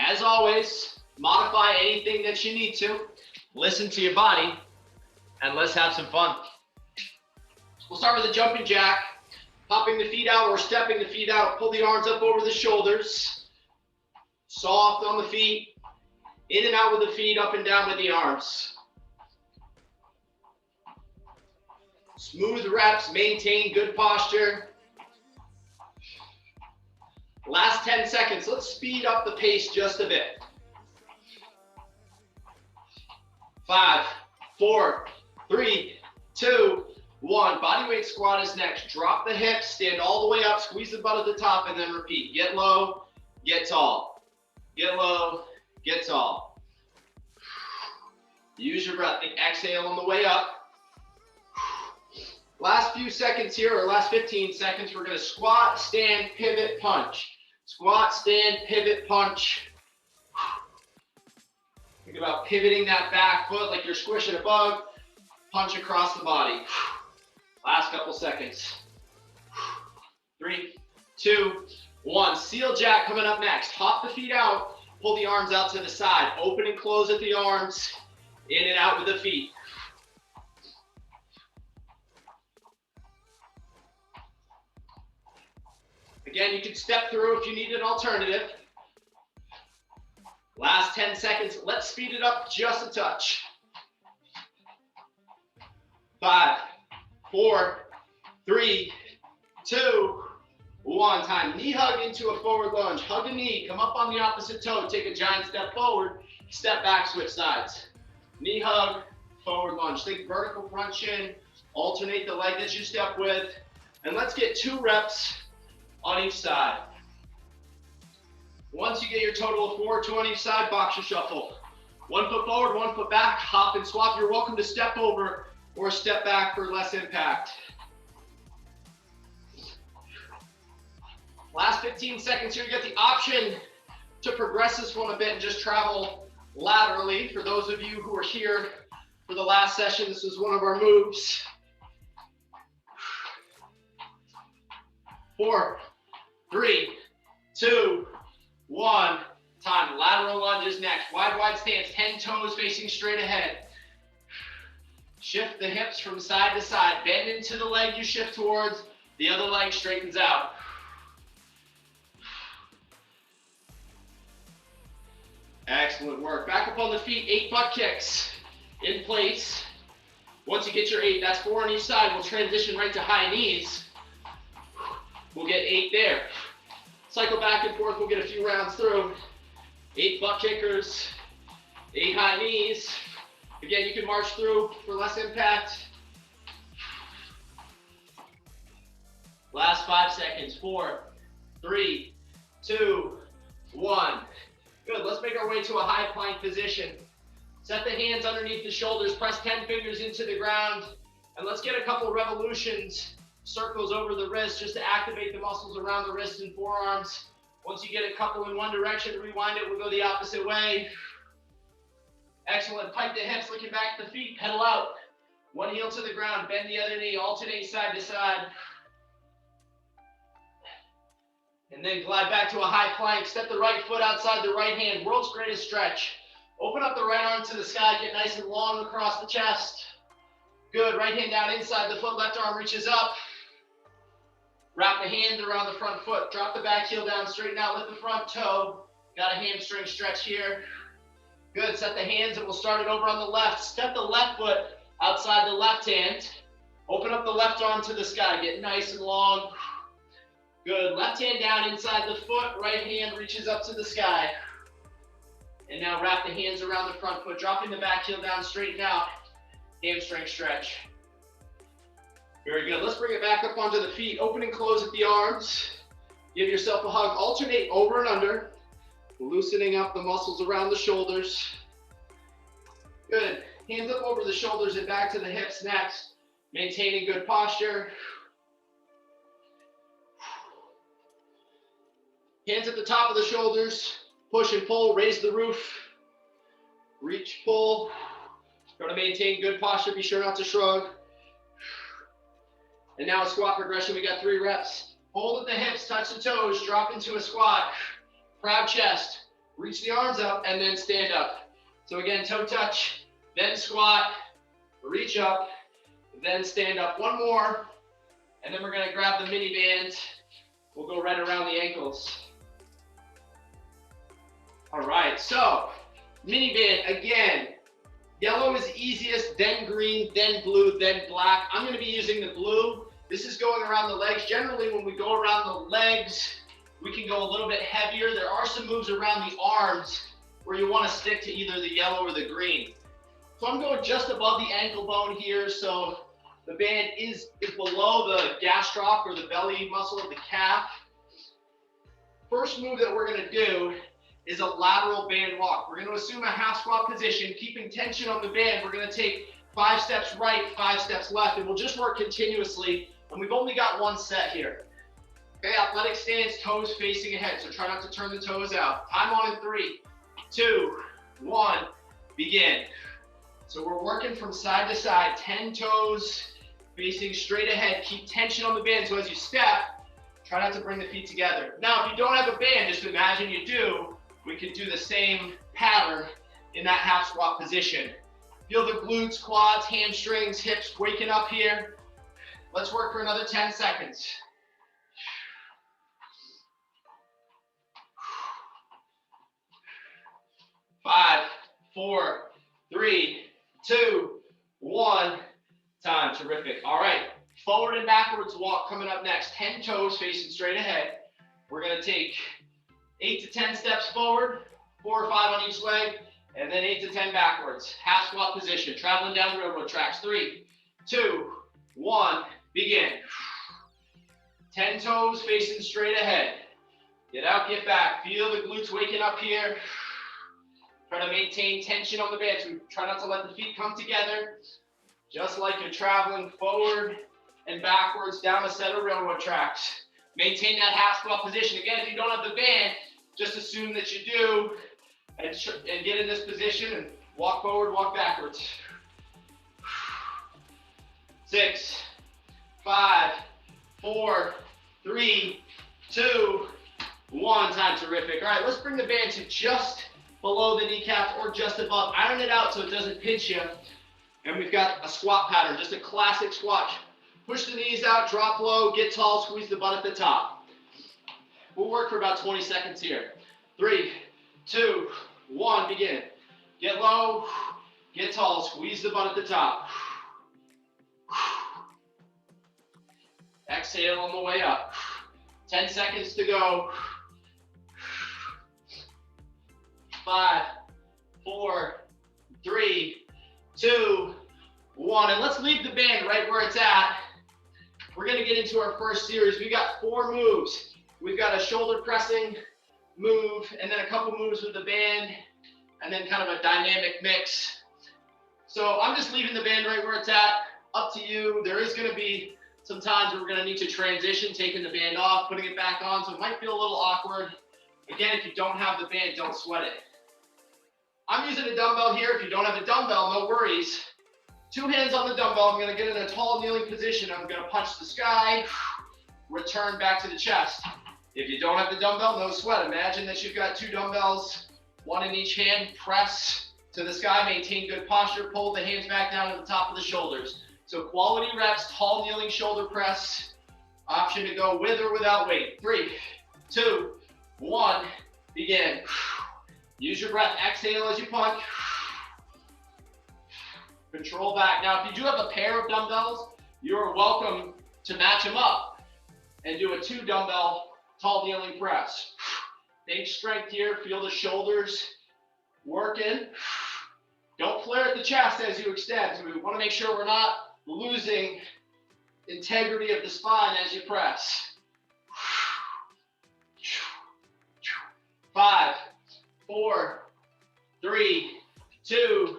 As always, modify anything that you need to. Listen to your body, and let's have some fun. We'll start with a jumping jack. Popping the feet out or stepping the feet out. Pull the arms up over the shoulders. Soft on the feet. In and out with the feet, up and down with the arms. Smooth reps, maintain good posture. Last 10 seconds, let's speed up the pace just a bit. 5, 4, 3, 2, 1. Bodyweight squat is next. Drop the hips, stand all the way up, squeeze the butt at the top, and then repeat. Get low, get tall. Get low, get tall. Use your breath. Exhale on the way up. Last few seconds here, or last 15 seconds, we're going to squat, stand, pivot, punch. Squat, stand, pivot, punch. Think about pivoting that back foot like you're squishing a bug. Punch across the body. Last couple seconds. 3, 2, 1. Seal jack coming up next. Hop the feet out. Pull the arms out to the side. Open and close at the arms. In and out with the feet. Again, you can step through if you need an alternative. Last 10 seconds. Let's speed it up just a touch. 5, 4, 3, 2, 1. Time. Knee hug into a forward lunge. Hug a knee. Come up on the opposite toe. Take a giant step forward. Step back, switch sides. Knee hug, forward lunge. Think vertical front shin. Alternate the leg that you step with. And let's get 2 reps on each side. Once you get your total of 4, 2 on each side, boxer shuffle. 1 foot forward, 1 foot back, hop and swap. You're welcome to step over or step back for less impact. Last 15 seconds here, you get the option to progress this one a bit and just travel laterally. For those of you who are here for the last session, this is one of our moves. 4, 3, 2, 1. Time. Lateral lunge is next. Wide stance. 10 toes facing straight ahead. Shift the hips from side to side. Bend into the leg you shift towards. The other leg straightens out. Excellent work. Back up on the feet. 8 butt kicks in place. Once you get your 8, that's 4 on each side. We'll transition right to high knees. We'll get 8 there. Cycle back and forth. We'll get a few rounds through. 8 butt kickers, 8 high knees. Again, you can march through for less impact. Last 5 seconds. 4, 3, 2, 1. Good. Let's make our way to a high plank position. Set the hands underneath the shoulders. Press 10 fingers into the ground. And let's get a couple revolutions. Circles over the wrist just to activate the muscles around the wrist and forearms. Once you get a couple in one direction, rewind it, we'll go the opposite way. Excellent. Pike the hips, looking back at the feet, pedal out. One heel to the ground, bend the other knee, alternate side to side. And then glide back to a high plank. Step the right foot outside the right hand. World's greatest stretch. Open up the right arm to the sky, get nice and long across the chest. Good. Right hand down inside the foot, left arm reaches up. Wrap the hand around the front foot. Drop the back heel down, straighten out, lift the front toe. Got a hamstring stretch here. Good. Set the hands and we'll start it over on the left. Step the left foot outside the left hand. Open up the left arm to the sky. Get nice and long. Good. Left hand down inside the foot. Right hand reaches up to the sky. And now wrap the hands around the front foot. Dropping the back heel down, straighten out. Hamstring stretch. Very good. Let's bring it back up onto the feet. Open and close at the arms. Give yourself a hug. Alternate over and under. Loosening up the muscles around the shoulders. Good. Hands up over the shoulders and back to the hips next. Maintaining good posture. Hands at the top of the shoulders. Push and pull. Raise the roof. Reach, pull. Try to maintain good posture. Be sure not to shrug. And now a squat progression. We got 3 reps. Hold at the hips, touch the toes, drop into a squat. Proud chest. reach the arms up, and then stand up. So again, toe touch, then squat, reach up, then stand up. One more, and then we're gonna grab the mini band. We'll go right around the ankles. All right, so mini band, again, yellow is easiest, then green, then blue, then black. I'm gonna be using the blue. This is going around the legs. Generally, when we go around the legs, we can go a little bit heavier. There are some moves around the arms where you wanna stick to either the yellow or the green. So I'm going just above the ankle bone here, so the band is below the gastroc or the belly muscle of the calf. First move that we're gonna do is a lateral band walk. We're gonna assume a half squat position, keeping tension on the band. We're gonna take 5 steps right, 5 steps left, and we'll just work continuously. And we've only got one set here. Okay, athletic stance, toes facing ahead. So try not to turn the toes out. Time on in 3, 2, 1, begin. So we're working from side to side, 10 toes facing straight ahead. Keep tension on the band. So as you step, try not to bring the feet together. Now, if you don't have a band, just imagine you do. We could do the same pattern in that half squat position. Feel the glutes, quads, hamstrings, hips waking up here. Let's work for another 10 seconds. 5, 4, 3, 2, 1. Time. Terrific. All right. Forward and backwards walk coming up next. 10 toes facing straight ahead. We're going to take 8 to 10 steps forward, 4 or 5 on each leg, and then 8 to 10 backwards. Half squat position, traveling down railroad tracks. 3, 2, 1, begin. 10 toes facing straight ahead. Get out, get back. Feel the glutes waking up here. Try to maintain tension on the band. So try not to let the feet come together. Just like you're traveling forward and backwards down a set of railroad tracks. Maintain that half squat position. Again, if you don't have the band, just assume that you do and get in this position and walk forward, walk backwards. 6, 5, 4, 3, 2, 1. Time. Terrific. All right, let's bring the band to just below the kneecaps or just above. Iron it out so it doesn't pinch you. And we've got a squat pattern, just a classic squat. Push the knees out, drop low, get tall, squeeze the butt at the top. We'll work for about 20 seconds here. 3, 2, 1, begin. Get low, get tall, squeeze the butt at the top. Exhale on the way up. 10 seconds to go. 5, 4, 3, 2, 1. And let's leave the band right where it's at. We're going to get into our first series. We got 4 moves. We've got a shoulder pressing move, and then a couple moves with the band, and then kind of a dynamic mix. So I'm just leaving the band right where it's at. Up to you. There is going to be some times where we're going to need to transition, taking the band off, putting it back on, so it might feel a little awkward. Again, if you don't have the band, don't sweat it. I'm using a dumbbell here. If you don't have a dumbbell, no worries. 2 hands on the dumbbell. I'm going to get in a tall kneeling position. I'm going to punch the sky, return back to the chest. If you don't have the dumbbell, no sweat. Imagine that you've got 2 dumbbells, 1 in each hand. Press to the sky, maintain good posture, pull the hands back down to the top of the shoulders. So quality reps, tall kneeling shoulder press. Option to go with or without weight. 3, 2, 1, begin. Use your breath, exhale as you punch. Control back. Now, if you do have a pair of dumbbells, you're welcome to match them up and do a 2 dumbbell tall kneeling press. Big strength here, feel the shoulders working. Don't flare at the chest as you extend. So we want to make sure we're not losing integrity of the spine as you press. 5, 4, 3, 2,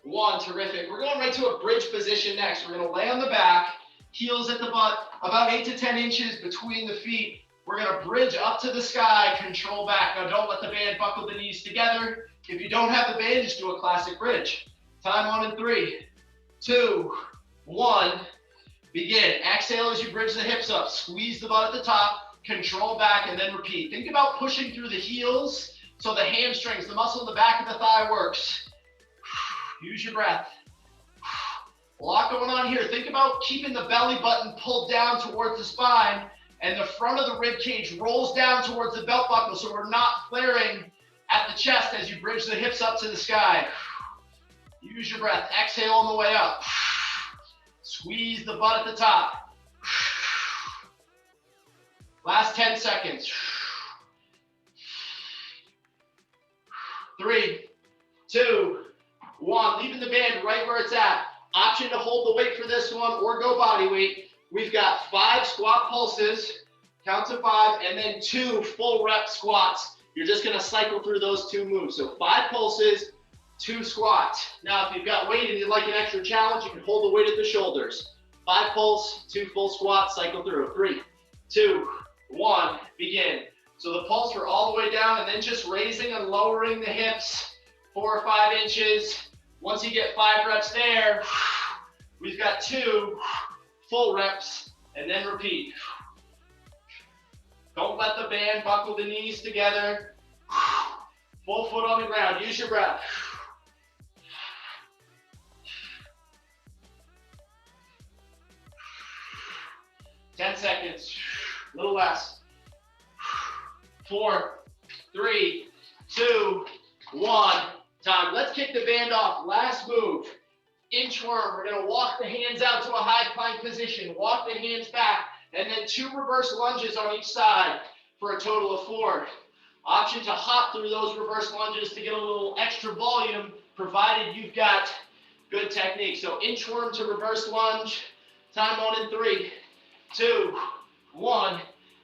1. Terrific. We're going right to a bridge position next. We're going to lay on the back, heels at the butt, about 8 to 10 inches between the feet. We're going to bridge up to the sky, control back. Now don't let the band buckle the knees together. If you don't have the band, just do a classic bridge. Time on in 3, 2, 1. Begin. Exhale as you bridge the hips up. Squeeze the butt at the top, control back, and then repeat. Think about pushing through the heels So the hamstrings, the muscle in the back of the thigh works. Use your breath. A lot going on here. Think about keeping the belly button pulled down towards the spine, and the front of the rib cage rolls down towards the belt buckle, so we're not flaring at the chest as you bridge the hips up to the sky. Use your breath. Exhale on the way up. Squeeze the butt at the top. Last 10 seconds. 3, 2, 1. Leaving the band right where it's at. Option to hold the weight for this one or go body weight. We've got 5 squat pulses, count to 5, and then 2 full rep squats. You're just gonna cycle through those 2 moves. So 5 pulses, 2 squats. Now, if you've got weight and you'd like an extra challenge, you can hold the weight at the shoulders. 5 pulse, 2 full squats, cycle through. 3, 2, 1, begin. So the pulse, we're all the way down, and then just raising and lowering the hips 4 or 5 inches. Once you get 5 reps there, we've got 2 full reps, and then repeat. Don't let the band buckle the knees together. Full foot on the ground. Use your breath. Ten seconds. A little less. 4, 3, 2, 1. Time. Let's kick the band off. Last move. Inchworm. We're going to walk the hands out to a high plank position. Walk the hands back. And then 2 reverse lunges on each side for a total of 4. Option to hop through those reverse lunges to get a little extra volume, provided you've got good technique. So inchworm to reverse lunge. Time on in 3, 2, 1.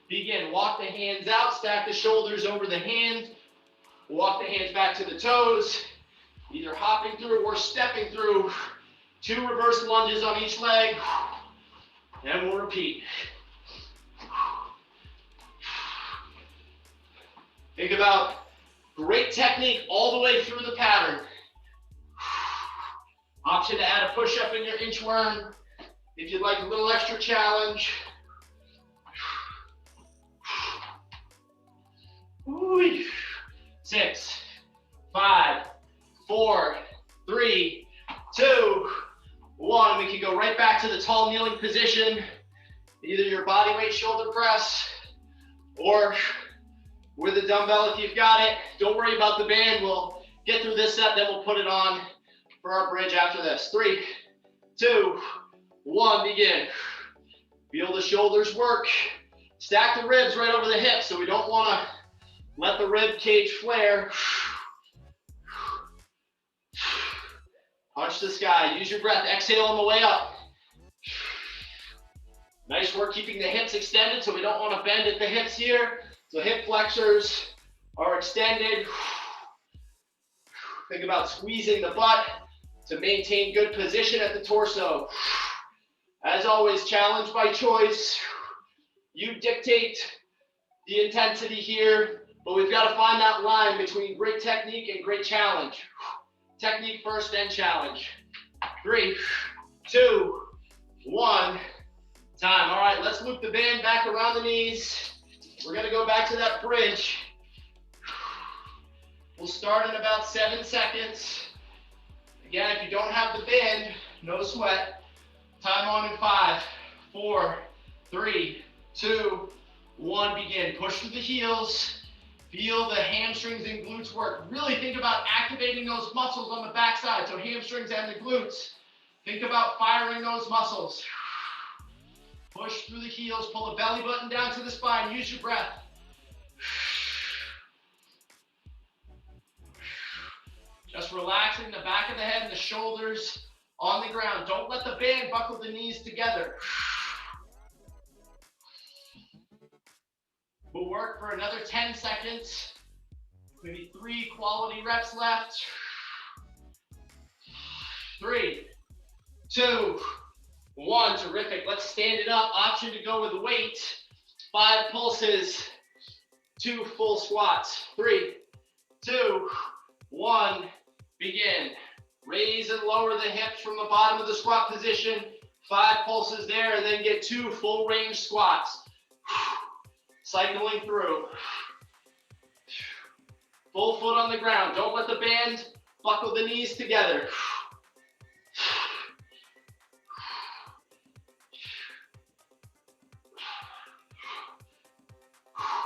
Begin. Walk the hands out. Stack the shoulders over the hands. Walk the hands back to the toes. Either hopping through or stepping through. 2 reverse lunges on each leg. And we'll repeat. Think about great technique all the way through the pattern. Option to add a push-up in your inchworm if you'd like a little extra challenge. Ooh. 6, 5, 4, 3, 2, 1. We can go right back to the tall kneeling position. Either your body weight shoulder press or with a dumbbell if you've got it. Don't worry about the band. We'll get through this set, then we'll put it on for our bridge after this. 3, 2, 1, begin. Feel the shoulders work. Stack the ribs right over the hips, so we don't want to let the rib cage flare. Punch the sky. Use your breath. Exhale on the way up. Nice work keeping the hips extended, so we don't want to bend at the hips here. So hip flexors are extended. Think about squeezing the butt to maintain good position at the torso. As always, challenge by choice. You dictate the intensity here, but we've got to find that line between great technique and great challenge. Technique first, then challenge. 3, 2, 1. Time. All right, let's loop the band back around the knees. We're going to go back to that bridge. We'll start in about 7 seconds. Again, if you don't have the band, no sweat. Time on in 5, 4, 3, 2, 1. Begin. Push through the heels. Feel the hamstrings and glutes work. Really think about activating those muscles on the backside. So hamstrings and the glutes. Think about firing those muscles. Push through the heels. Pull the belly button down to the spine. Use your breath. Just relaxing the back of the head and the shoulders on the ground. Don't let the band buckle the knees together. We'll work for another 10 seconds. Maybe 3 quality reps left. 3, 2, 1. Terrific. Let's stand it up. Option to go with weight. 5 pulses. 2 full squats. 3, 2, 1. Begin. Raise and lower the hips from the bottom of the squat position. 5 pulses there, and then get 2 full range squats. Cycling through. Full foot on the ground. Don't let the band buckle the knees together.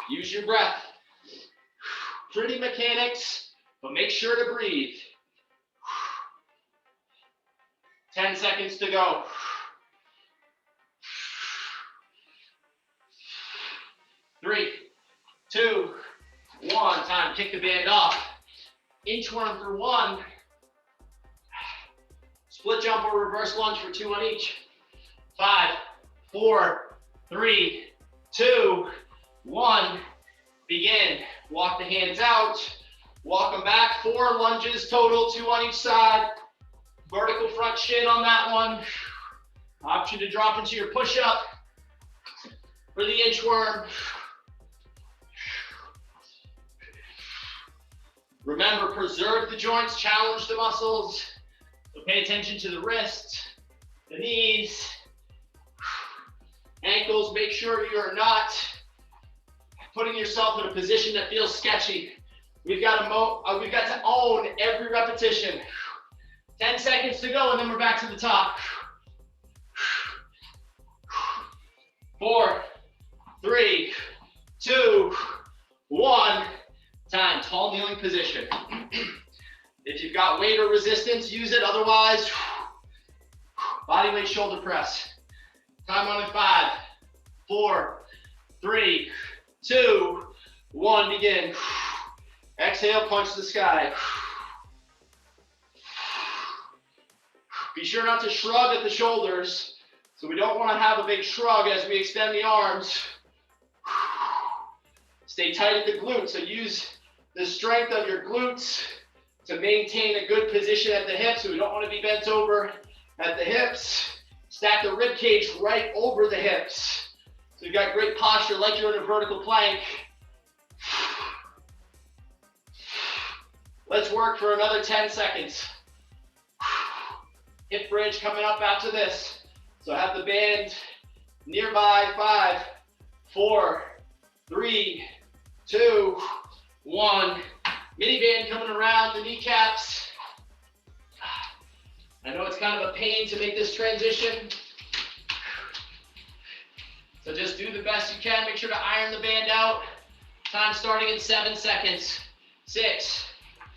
Use your breath. Pretty mechanics, but make sure to breathe. 10 seconds to go. 3, 2, 1. Time. Kick the band off. Inchworm for 1. Split jump or reverse lunge for 2 on each. 5, 4, 3, 2, 1. Begin. Walk the hands out. Walk them back. 4 lunges total, 2 on each side. Vertical front shin on that one. Option to drop into your push-up for the inchworm. Remember, preserve the joints, challenge the muscles. So pay attention to the wrists, the knees, ankles. Make sure you're not putting yourself in a position that feels sketchy. We've got to own every repetition. 10 seconds to go, and then we're back to the top. 4, 3, 2, 1. Time. Tall kneeling position. If you've got weight or resistance, use it. Otherwise, body weight shoulder press. Time on in 5, 4, 3, 2, 1. Begin. Exhale, punch the sky. Be sure not to shrug at the shoulders. So we don't want to have a big shrug as we extend the arms. Stay tight at the glutes. So use the strength of your glutes to maintain a good position at the hips. So we don't want to be bent over at the hips. Stack the rib cage right over the hips. So you've got great posture like you're in a vertical plank. Let's work for another 10 seconds. Hip bridge coming up after this. So have the band nearby. 5, 4, 3, 2, 1. Mini band coming around the kneecaps. I know it's kind of a pain to make this transition. So just do the best you can. Make sure to iron the band out. Time starting in 7 seconds. 6,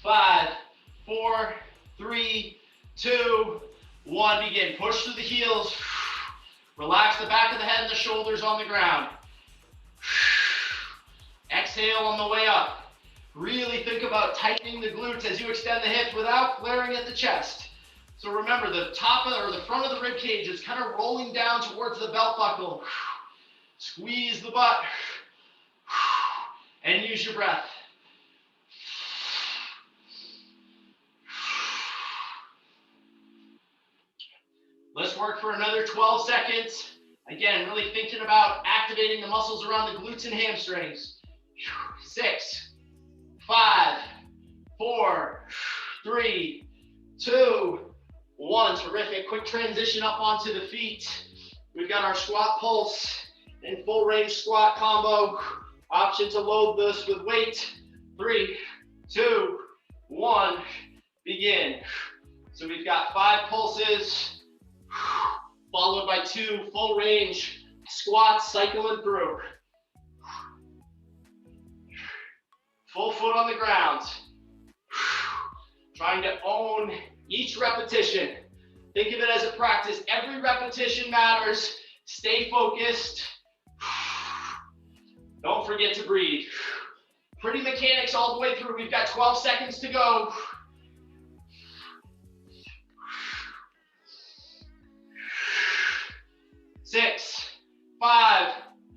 5, 4, 3, 2, 1. Begin. Push through the heels. Relax the back of the head and the shoulders on the ground. Exhale on the way up. Really think about tightening the glutes as you extend the hips without glaring at the chest. So remember, the top of or the front of the rib cage is kind of rolling down towards the belt buckle. Squeeze the butt and use your breath. Let's work for another 12 seconds. Again, really thinking about activating the muscles around the glutes and hamstrings. 6, 5, 4, 3, 2, 1. Terrific. Quick transition up onto the feet. We've got our squat pulse and full range squat combo. Option to load this with weight. 3, 2, 1. Begin. So we've got 5 pulses, followed by 2 full range squats cycling through. Full foot on the ground. Trying to own each repetition. Think of it as a practice. Every repetition matters. Stay focused. Don't forget to breathe. Pretty mechanics all the way through. We've got 12 seconds to go. Six, 5,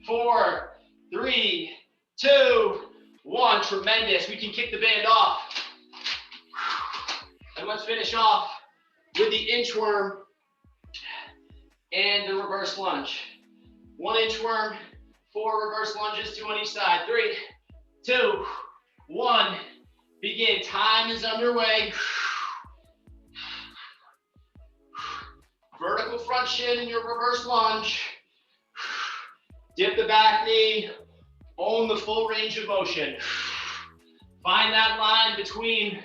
4, 3, 2, 1. Tremendous. We can kick the band off. And let's finish off with the inchworm and the reverse lunge. 1 inchworm, 4 reverse lunges, 2 on each side. 3, 2, 1. Begin. Time is underway. Vertical front shin in your reverse lunge. Dip the back knee. Own the full range of motion. Find that line between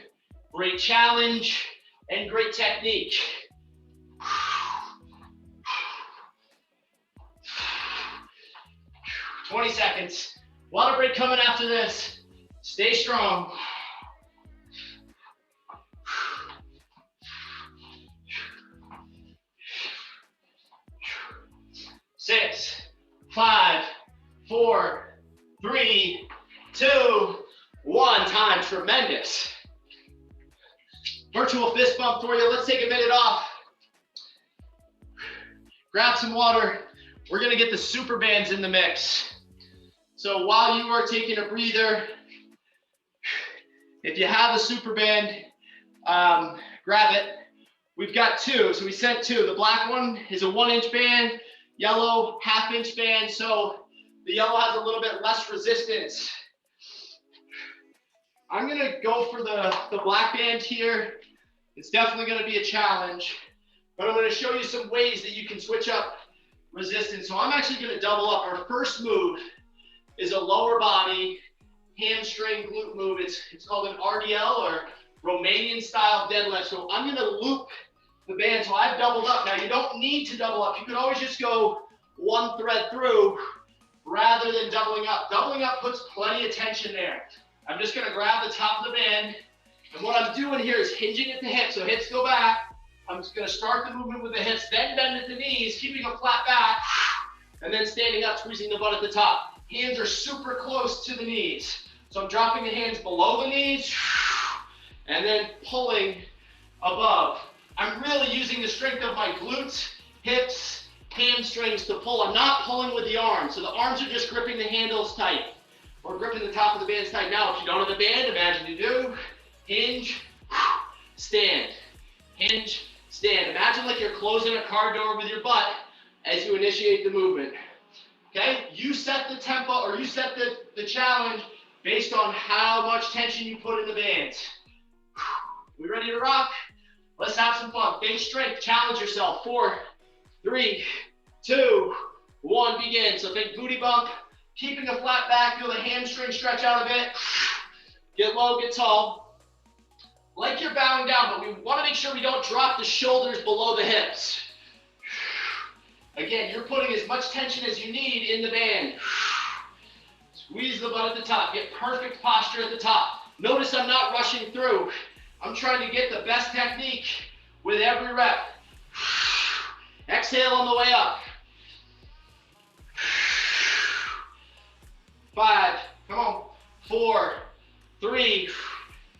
great challenge and great technique. 20 seconds. Water break coming after this. Stay strong. 6, 5, 4, 3, 2, 1. Time. Tremendous. Virtual fist bump for you. Let's take a minute off. Grab some water. We're going to get the super bands in the mix. So while you are taking a breather, if you have a super band, grab it. We've got two, so we sent two. The black one is a 1-inch band, yellow 1/2-inch band, so the yellow has a little bit less resistance. I'm gonna go for the black band here. It's definitely gonna be a challenge, but I'm gonna show you some ways that you can switch up resistance. So I'm actually gonna double up. Our first move is a lower body hamstring glute move. It's called an RDL, or Romanian style deadlift. So I'm gonna loop the band, so I've doubled up. Now you don't need to double up. You can always just go one thread through rather than doubling up. Doubling up puts plenty of tension there. I'm just gonna grab the top of the band, and what I'm doing here is hinging at the hips. So hips go back. I'm just gonna start the movement with the hips, then bend at the knees, keeping a flat back, and then standing up, squeezing the butt at the top. Hands are super close to the knees. So I'm dropping the hands below the knees, and then pulling above. I'm really using the strength of my glutes, hips, hamstrings to pull. I'm not pulling with the arms. So the arms are just gripping the handles tight, or gripping the top of the bands tight. Now, if you don't have the band, imagine you do. Hinge, stand. Hinge, stand. Imagine like you're closing a car door with your butt as you initiate the movement. Okay? You set the tempo, or you set the challenge based on how much tension you put in the bands. We ready to rock? Let's have some fun. Think strength. Challenge yourself. 4, 3, 2, 1. Begin. So think booty bump. Keeping a flat back. Feel the hamstring stretch out a bit. Get low, get tall. Like you're bowing down, but we want to make sure we don't drop the shoulders below the hips. Again, you're putting as much tension as you need in the band. Squeeze the butt at the top. Get perfect posture at the top. Notice I'm not rushing through. I'm trying to get the best technique with every rep. Exhale on the way up. 5, come on. 4, 3,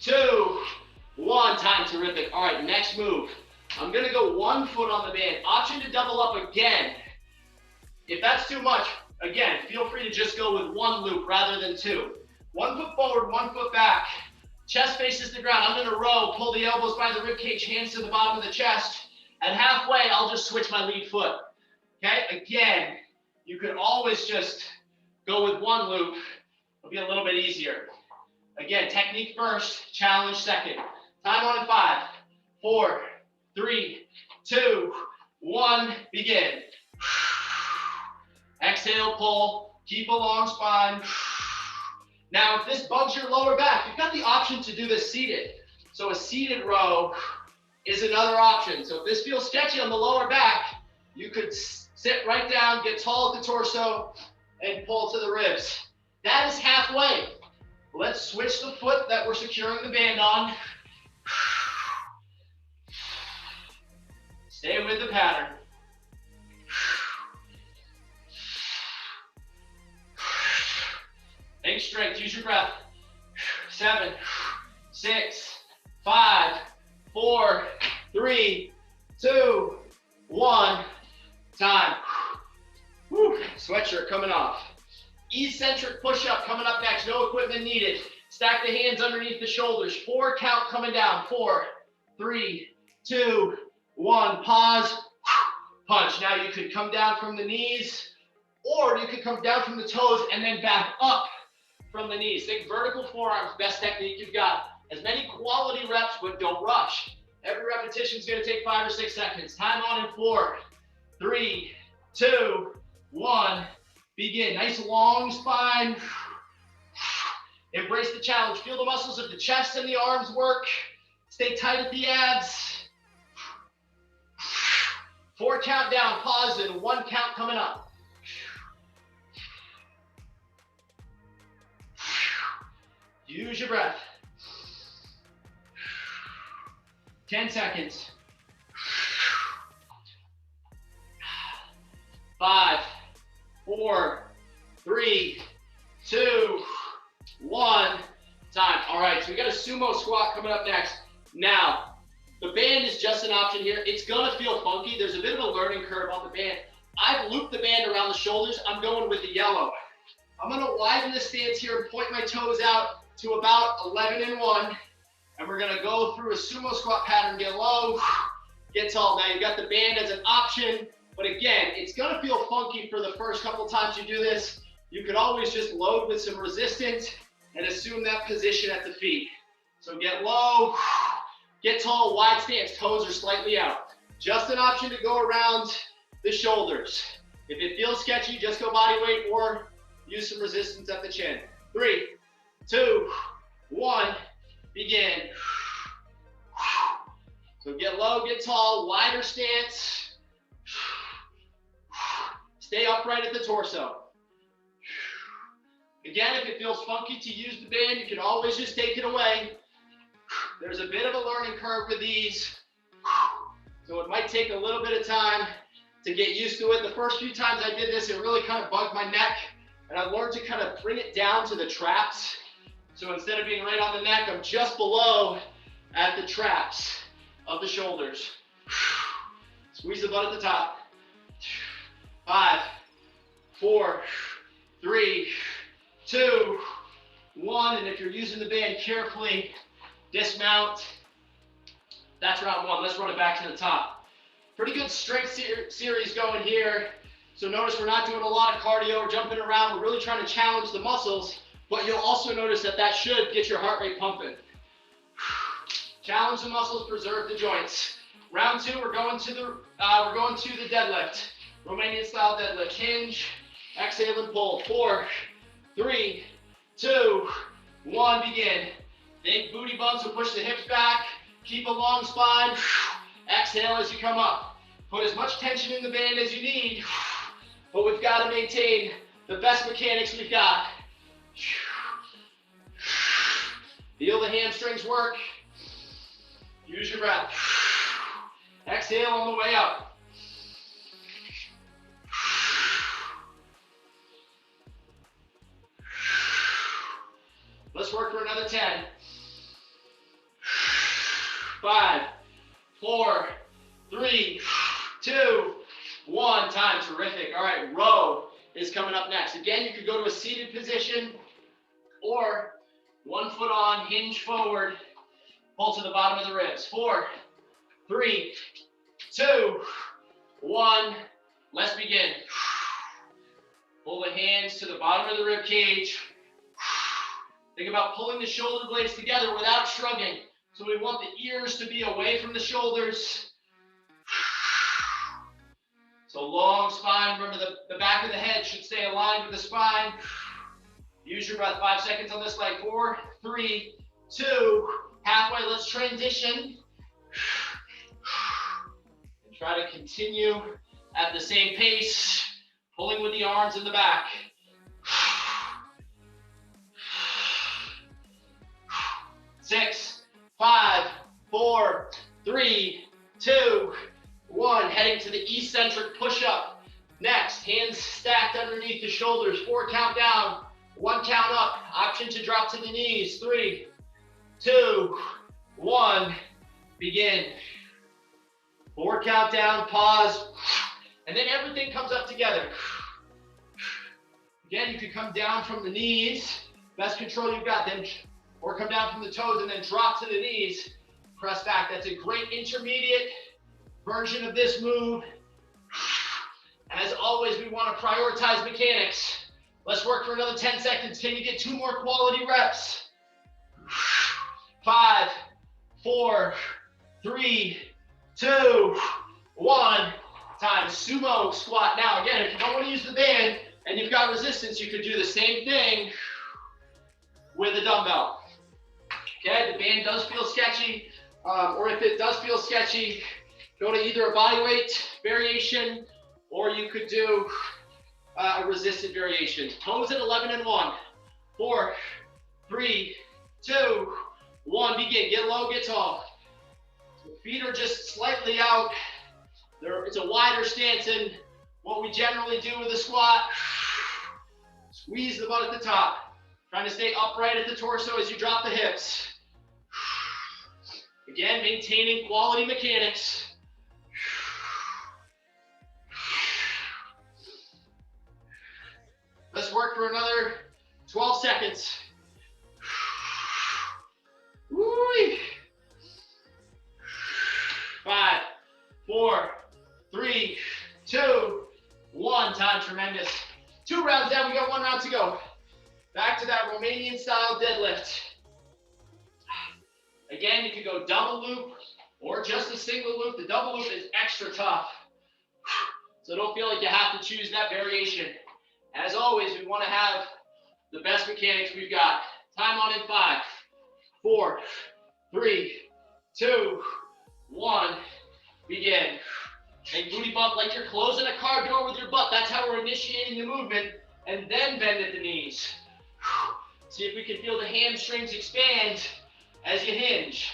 2, 1. Time. Terrific. All right, next move. I'm gonna go 1 foot on the band. Option to double up again. If that's too much, again, feel free to just go with 1 loop rather than 2. 1 foot forward, 1 foot back. Chest faces the ground. I'm gonna row, pull the elbows by the ribcage, hands to the bottom of the chest. At halfway, I'll just switch my lead foot. Okay, again, you could always just go with 1 loop. It'll be a little bit easier. Again, technique first, challenge second. Time on in 5, 4, 3, 2, 1, begin. Exhale, pull, keep a long spine. Now, if this bugs your lower back, you've got the option to do this seated. So a seated row is another option. So if this feels sketchy on the lower back, you could sit right down, get tall at the torso, and pull to the ribs. That is halfway. Let's switch the foot that we're securing the band on. Stay with the pattern. Take strength, use your breath. 7, 6, 5, 4, 3, 2, 1. Time. Whew. Sweatshirt coming off. Eccentric push-up coming up next. No equipment needed. Stack the hands underneath the shoulders. 4 count coming down. 4, 3, 2, 1. Pause. Punch. Now you could come down from the knees, or you could come down from the toes and then back up from the knees. Think vertical forearms, best technique you've got. As many quality reps, but don't rush. Every repetition is going to take 5 or 6 seconds. Time on in 4, 3, 2, 1. Begin. Nice long spine. Embrace the challenge. Feel the muscles of the chest and the arms work. Stay tight at the abs. 4 count down, pause, and 1 count coming up. Use your breath. 10 seconds. 5, 4, 3, 2, 1. Time. All right, so we got a sumo squat coming up next. Now, the band is just an option here. It's gonna feel funky. There's a bit of a learning curve on the band. I've looped the band around the shoulders. I'm going with the yellow. I'm gonna widen the stance here and point my toes out to about 11 and 1. And we're gonna go through a sumo squat pattern. Get low, get tall. Now you've got the band as an option, but again, it's gonna feel funky for the first couple times you do this. You could always just load with some resistance and assume that position at the feet. So get low, get tall, wide stance, toes are slightly out. Just an option to go around the shoulders. If it feels sketchy, just go body weight or use some resistance at the chin. 3, 2, 1, begin. So get low, get tall, wider stance. Stay upright at the torso. Again, if it feels funky to use the band, you can always just take it away. There's a bit of a learning curve with these, so it might take a little bit of time to get used to it. The first few times I did this, it really kind of bugged my neck, and I learned to kind of bring it down to the traps. So instead of being right on the neck, I'm just below at the traps of the shoulders. Squeeze the butt at the top. 5, 4, 3, 2, 1, and if you're using the band carefully, dismount. That's round 1. Let's run it back to the top. Pretty good strength series going here. So notice we're not doing a lot of cardio or jumping around. We're really trying to challenge the muscles, but you'll also notice that that should get your heart rate pumping. Challenge the muscles, preserve the joints. Round 2, we're going to the deadlift. Romanian style deadlift. Hinge, exhale and pull. 4, 3, 2, 1, begin. Big booty bumps will push the hips back. Keep a long spine. Exhale as you come up. Put as much tension in the band as you need, but we've got to maintain the best mechanics we've got. Feel the hamstrings work. Use your breath. Exhale on the way up. Let's work for another 10. 5, 4, 3, 2, 1. Time. Terrific. All right, row is coming up next. Again, you could go to a seated position or 1 foot on, hinge forward, pull to the bottom of the ribs. 4, 3, 2, 1. Let's begin. Pull the hands to the bottom of the rib cage. Think about pulling the shoulder blades together without shrugging. So we want the ears to be away from the shoulders. So long spine. Remember the back of the head should stay aligned with the spine. Use your breath. 5 seconds on this leg. 4, 3, 2, halfway. Let's transition. And try to continue at the same pace, pulling with the arms in the back. 6, 5, 4, 3, 2, 1. Heading to the eccentric push-up. Next, hands stacked underneath the shoulders. 4 count down, 1 count up. Option to drop to the knees. 3, 2, 1. Begin. 4 count down, pause, and then everything comes up together. Again, you can come down from the knees. Best control you've got, then, or come down from the toes and then drop to the knees. Press back. That's a great intermediate version of this move. As always, we want to prioritize mechanics. Let's work for another 10 seconds. Can you get 2 more quality reps? 5, 4, 3, 2, 1. Time. Sumo squat. Now, again, if you don't want to use the band and you've got resistance, you could do the same thing with a dumbbell. Okay, the band does feel sketchy, or if it does feel sketchy, go to either a body weight variation, or you could do a resisted variation. Toes at 11 and 1. 4, 3, 2, 1. Begin. Get low, get tall. So feet are just slightly out. It's a wider stance than what we generally do with a squat. Squeeze the butt at the top. Trying to stay upright at the torso as you drop the hips. Again, maintaining quality mechanics. Let's work for another 12 seconds. Woo-wee. 5, 4, 3, 2, 1. Time tremendous. 2 rounds down, we got 1 round to go. Back to that Romanian style deadlift. Again, you could go double loop or just a single loop. The double loop is extra tough. So don't feel like you have to choose that variation. As always, we want to have the best mechanics we've got. Time on in 5, 4, 3, 2, 1. Begin. And booty bump like you're closing a car door with your butt. That's how we're initiating the movement. And then bend at the knees. See if we can feel the hamstrings expand as you hinge.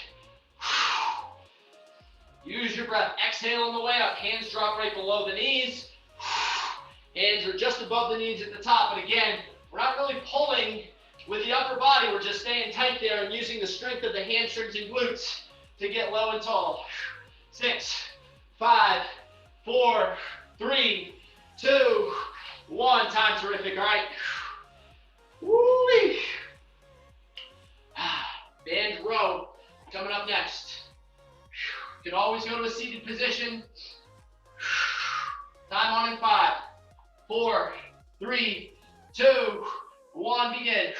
Use your breath. Exhale on the way up. Hands drop right below the knees. Hands are just above the knees at the top. But again, we're not really pulling with the upper body. We're just staying tight there and using the strength of the hamstrings and glutes to get low and tall. 6, 5, 4, 3, 2, 1. Time terrific. All right. Woo-wee. Band row coming up next. You can always go to a seated position. Time on in 5, 4, 3, 2, 1. Begin.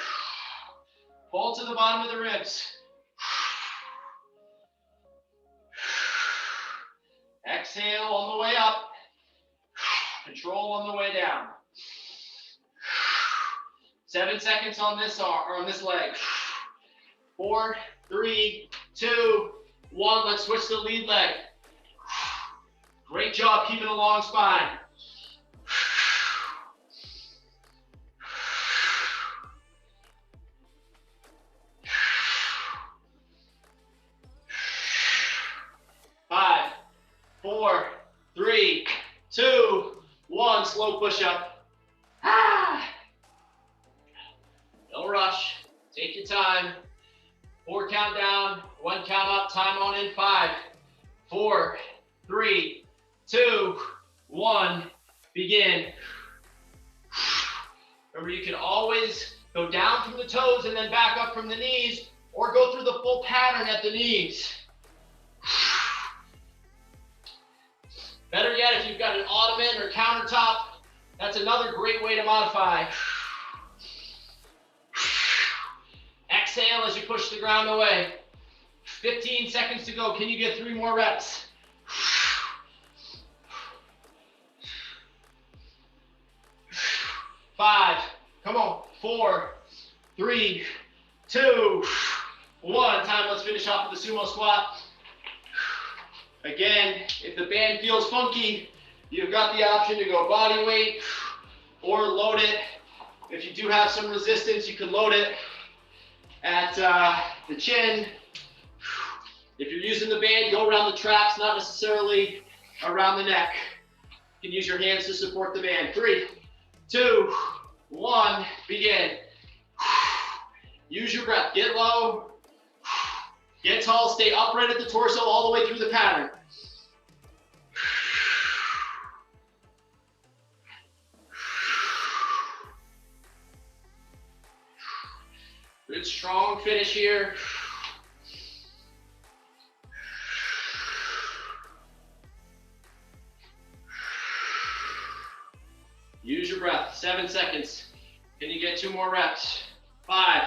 Pull to the bottom of the ribs. Exhale on the way up. Control on the way down. 7 seconds on this arm or on this leg. 4, 3, 2, 1. Let's switch to the lead leg. Great job keeping a long spine. Five, 4, 3, 2, 1. Slow push up. No rush. Take your time. 4 count down, 1 count up. Time on in 5, 4, 3, 2, 1. Begin. Remember, you can always go down from the toes and then back up from the knees, or go through the full pattern at the knees. Better yet, if you've got an ottoman or countertop, that's another great way to modify. Exhale as you push the ground away. 15 seconds to go. Can you get 3 more reps? Five. Come on. 4, 3, 2, 1. Time. Let's finish off with the sumo squat. Again, if the band feels funky, you've got the option to go body weight or load it. If you do have some resistance, you can load it at the chin. If you're using the band, go around the traps, not necessarily around the neck. You can use your hands to support the band. 3, 2, 1, begin. Use your breath. Get low. Get tall. Stay upright at the torso all the way through the pattern. Good strong finish here. Use your breath. 7 seconds. Can you get 2 more reps? 5,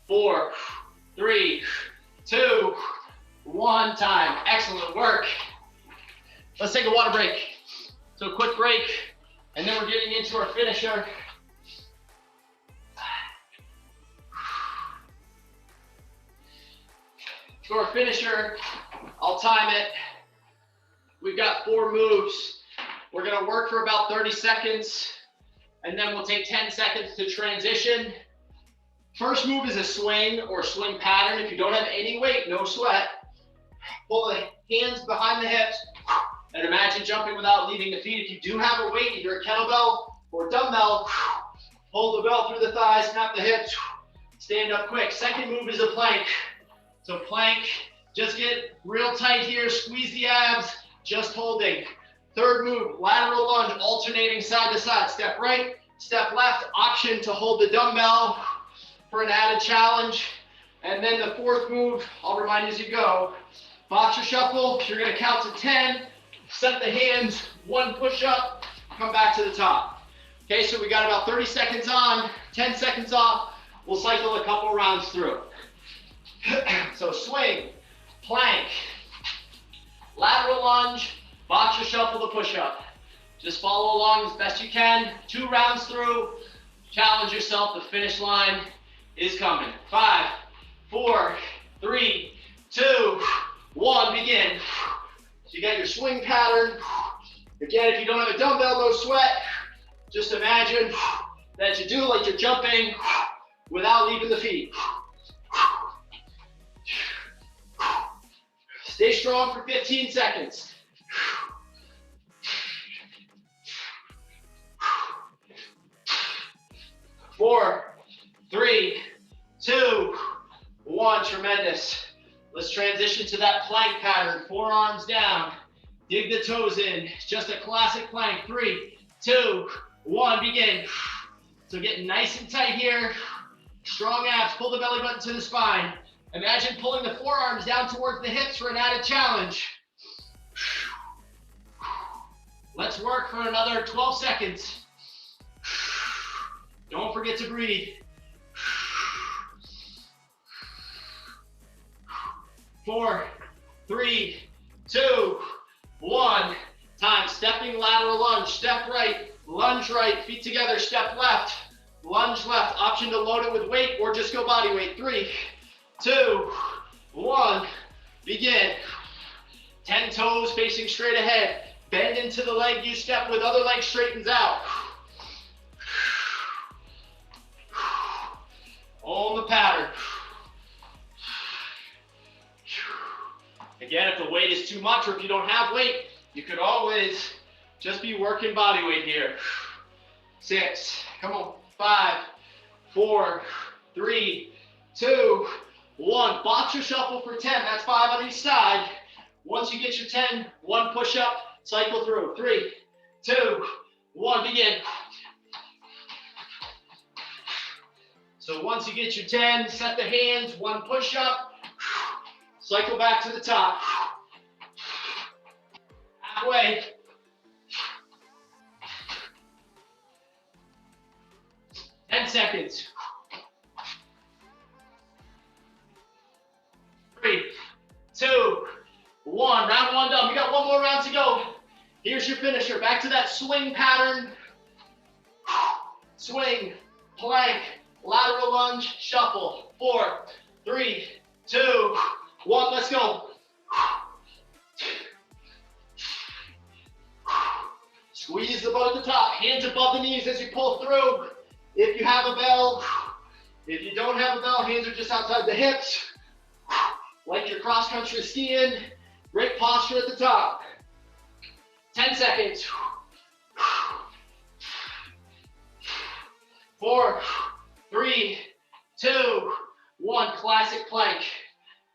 4, 3, 2, 1. Time. Excellent work. Let's take a water break. So quick break, and then we're getting into our finisher. So our finisher, I'll time it. We've got 4 moves. We're gonna work for about 30 seconds, and then we'll take 10 seconds to transition. First move is a swing or swing pattern. If you don't have any weight, no sweat, pull the hands behind the hips and imagine jumping without leaving the feet. If you do have a weight, either a kettlebell or dumbbell, hold the bell through the thighs, snap the hips, stand up quick. Second move is a plank. So plank, just get real tight here, squeeze the abs, just holding. Third move, lateral lunge, alternating side to side. Step right, step left, option to hold the dumbbell for an added challenge. And then the fourth move, I'll remind you as you go, boxer shuffle. You're gonna count to 10, set the hands, 1 push up, come back to the top. Okay, so we got about 30 seconds on, 10 seconds off. We'll cycle a couple rounds through. So swing, plank, lateral lunge, boxer shuffle to push up. Just follow along as best you can. 2 rounds through. Challenge yourself. The finish line is coming. 5, 4, 3, 2, 1, begin. So you got your swing pattern. Again, if you don't have a dumbbell, no sweat. Just imagine that you do like you're jumping without leaving the feet. Stay strong for 15 seconds. 4, 3, 2, 1, tremendous. Let's transition to that plank pattern. Forearms down, dig the toes in. Just a classic plank. 3, 2, 1, begin. So get nice and tight here. Strong abs, pull the belly button to the spine. Imagine pulling the forearms down towards the hips for an added challenge. Let's work for another 12 seconds. Don't forget to breathe. 4, 3, 2, 1. Time. Stepping lateral lunge. Step right, lunge right, feet together, step left, lunge left. Option to load it with weight or just go body weight. 3, 2, 1, begin. 10 toes facing straight ahead. Bend into the leg you step with, other leg straightens out. Own the pattern. Again, if the weight is too much or if you don't have weight, you could always just be working body weight here. 6, come on, 5, 4, 3, 2, 1. Boxer shuffle for 10, that's 5 on each side. Once you get your 10, 1 push up, cycle through. 3, 2, 1, begin. So once you get your 10, set the hands, 1 push up, cycle back to the top. Halfway. Seconds. 3, 2, 1. Round 1 done. We got 1 more round to go. Here's your finisher. Back to that swing pattern. Swing, plank, lateral lunge, shuffle. 4, 3, 2, 1. Let's go. Squeeze the butt at the top. Hands above the knees as you pull through. If you have a bell, if you don't have a bell, hands are just outside the hips. Like you're cross-country skiing. Great posture at the top. 10 seconds. 4, 3, 2, 1. Classic plank.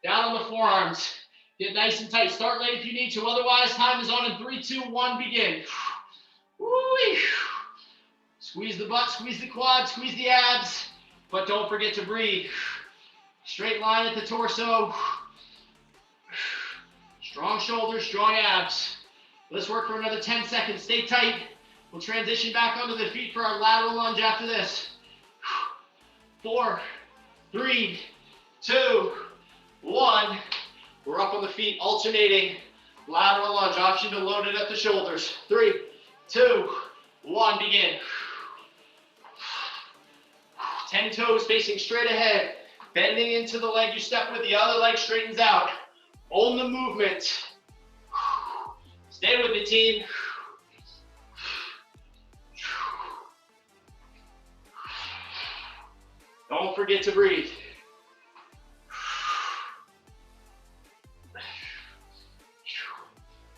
Down on the forearms. Get nice and tight. Start late if you need to. Otherwise, time is on in 3, 2, 1. Begin. Woo-wee. Squeeze the butt, squeeze the quads, squeeze the abs, but don't forget to breathe. Straight line at the torso. Strong shoulders, strong abs. Let's work for another 10 seconds. Stay tight. We'll transition back onto the feet for our lateral lunge after this. 4, 3, 2, 1. We're up on the feet, alternating. Lateral lunge, option to load it at the shoulders. 3, 2, 1, begin. 10 toes facing straight ahead. Bending into the leg you step with, the other leg straightens out. Own the movement. Stay with the team. Don't forget to breathe.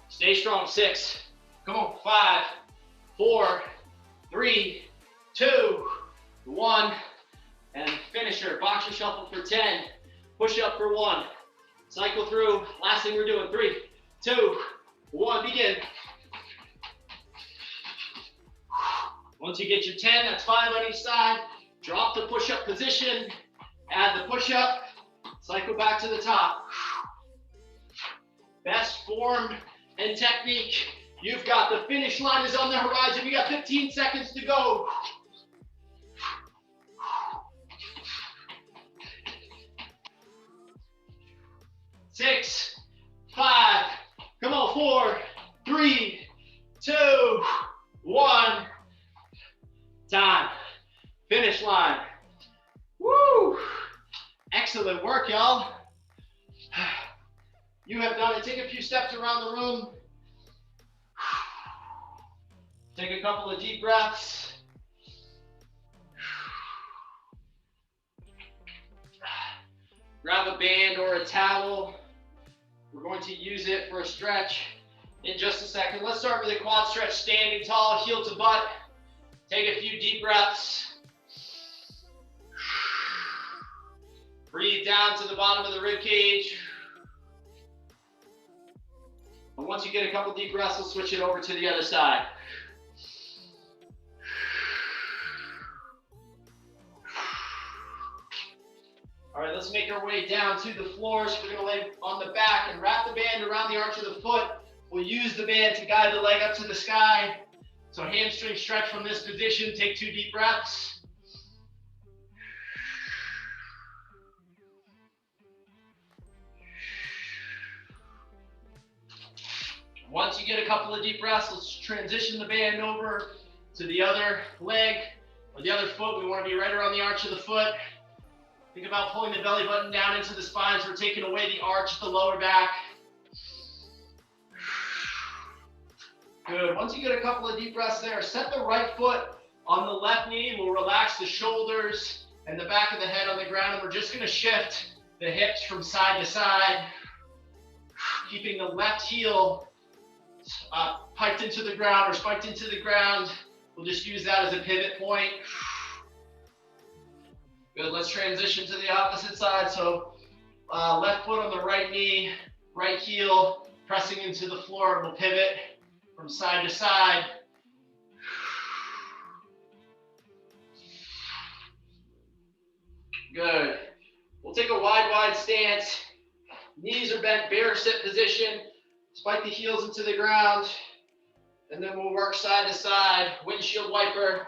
Stay strong. 6. Come on. 5, 4, 3, 2, 1. And finisher. Boxer shuffle for 10. Push up for 1. Cycle through. Last thing we're doing. 3, 2, 1. Begin. Once you get your 10, that's 5 on each side. Drop the push-up position. Add the push-up. Cycle back to the top. Best form and technique. You've got the finish line is on the horizon. You got 15 seconds to go. Six, 5, come on, 4, 3, 2, 1. Time. Finish line. Woo! Excellent work, y'all. You have done it. Take a few steps around the room. Take a couple of deep breaths. Grab a band or a towel. We're going to use it for a stretch in just a second. Let's start with a quad stretch, standing tall, heel to butt. Take a few deep breaths. Breathe down to the bottom of the rib cage. And once you get a couple deep breaths, we'll switch it over to the other side. All right, let's make our way down to the floor. So we're gonna lay on the back and wrap the band around the arch of the foot. We'll use the band to guide the leg up to the sky. So hamstring stretch from this position. Take 2 deep breaths. Once you get a couple of deep breaths, let's transition the band over to the other leg or the other foot. We want to be right around the arch of the foot. Think about pulling the belly button down into the spine, so we're taking away the arch, the lower back. Good. Once you get a couple of deep breaths there, set the right foot on the left knee. We'll relax the shoulders and the back of the head on the ground. And we're just going to shift the hips from side to side, keeping the left heel piped into the ground or spiked into the ground. We'll just use that as a pivot point. Good, let's transition to the opposite side. So left foot on the right knee, right heel, pressing into the floor. We'll pivot from side to side. Good. We'll take a wide stance. Knees are bent, bear sit position. Spike the heels into the ground. And then we'll work side to side. Windshield wiper.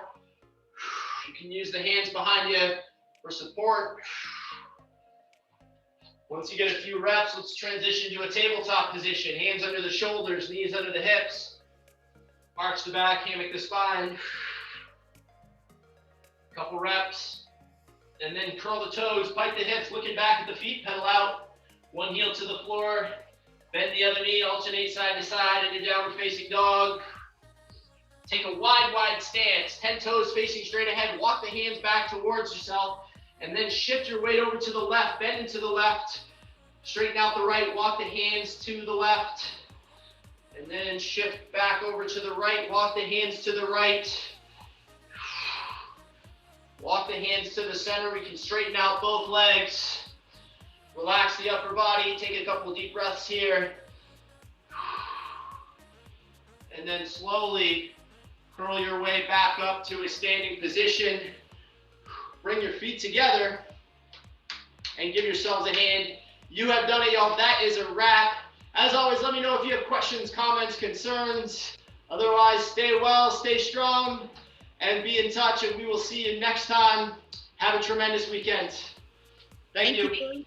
You can use the hands behind you for support. Once you get a few reps, let's transition to a tabletop position. Hands under the shoulders, knees under the hips. Arch the back, hammock the spine. Couple reps. And then curl the toes, pike the hips, looking back at the feet, pedal out. One heel to the floor. Bend the other knee, alternate side to side in your downward facing dog. Take a wide stance, 10 toes facing straight ahead. Walk the hands back towards yourself. And then shift your weight over to the left, bend into the left. Straighten out the right, walk the hands to the left. And then shift back over to the right, walk the hands to the right. Walk the hands to the center. We can straighten out both legs. Relax the upper body. Take a couple deep breaths here. And then slowly curl your way back up to a standing position. Bring your feet together and give yourselves a hand. You have done it, y'all. That is a wrap. As always, let me know if you have questions, comments, concerns. Otherwise, stay well, stay strong, and be in touch. And we will see you next time. Have a tremendous weekend. Thank you.